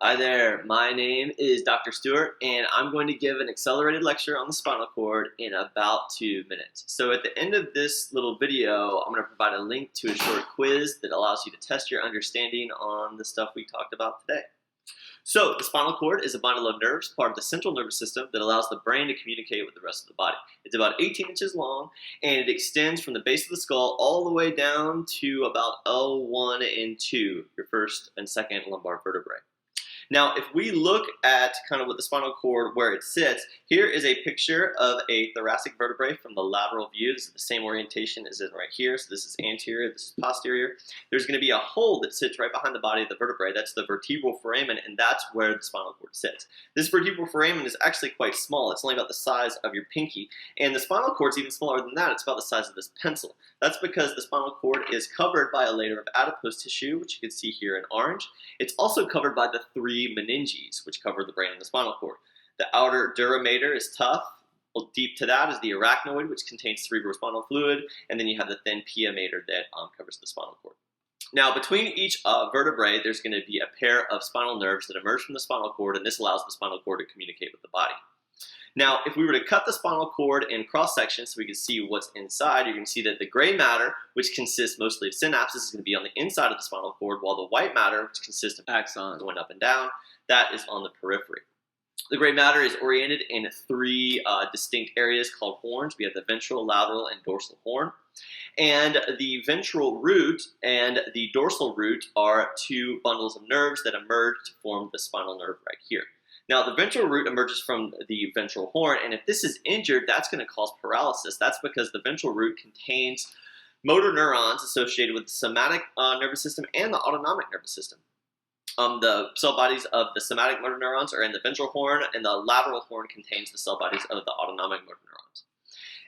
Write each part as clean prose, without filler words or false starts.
Hi there, my name is Dr. Stewart and I'm going to give an accelerated lecture on the spinal cord in about 2 minutes. So at the end of this little video, I'm going to provide a link to a short quiz that allows you to test your understanding on the stuff we talked about today. So the spinal cord is a bundle of nerves, part of the central nervous system that allows the brain to communicate with the rest of the body. It's about 18 inches long and it extends from the base of the skull all the way down to about L1 and 2, your first and second lumbar vertebrae. Now, if we look at kind of what the spinal cord, where it sits, here is a picture of a thoracic vertebrae from the lateral view. This is the same orientation as in right here. So this is anterior, this is posterior. There's going to be a hole that sits right behind the body of the vertebrae. That's the vertebral foramen, and that's where the spinal cord sits. This vertebral foramen is actually quite small. It's only about the size of your pinky. And the spinal cord is even smaller than that. It's about the size of this pencil. That's because the spinal cord is covered by a layer of adipose tissue, which you can see here in orange. It's also covered by the three meninges, which cover the brain and the spinal cord. The outer dura mater is tough. Well, deep to that is the arachnoid, which contains cerebrospinal fluid, and then you have the thin pia mater that covers the spinal cord. Now, between each vertebrae, there's going to be a pair of spinal nerves that emerge from the spinal cord, and this allows the spinal cord to communicate with the body. Now, if we were to cut the spinal cord in cross-section so we can see what's inside, you're going to see that the gray matter, which consists mostly of synapses, is going to be on the inside of the spinal cord, while the white matter, which consists of axons going up and down, that is on the periphery. The gray matter is oriented in three distinct areas called horns. We have the ventral, lateral, and dorsal horn. And the ventral root and the dorsal root are two bundles of nerves that emerge to form the spinal nerve right here. Now, the ventral root emerges from the ventral horn, and if this is injured, that's going to cause paralysis. That's because the ventral root contains motor neurons associated with the somatic nervous system and the autonomic nervous system. The cell bodies of the somatic motor neurons are in the ventral horn, and the lateral horn contains the cell bodies of the autonomic motor neurons.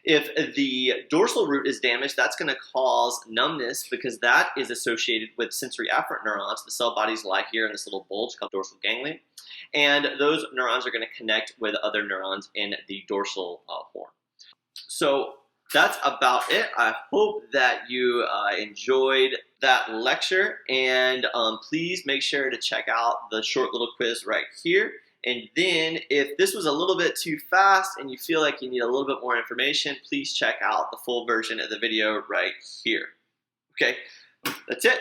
If the dorsal root is damaged, that's going to cause numbness because that is associated with sensory afferent neurons. The cell bodies lie here in this little bulge called dorsal ganglion, and those neurons are going to connect with other neurons in the dorsal horn. So that's about it. I hope that you enjoyed that lecture, and please make sure to check out the short little quiz right here. And then if this was a little bit too fast and you feel like you need a little bit more information, please check out the full version of the video right here. Okay, that's it.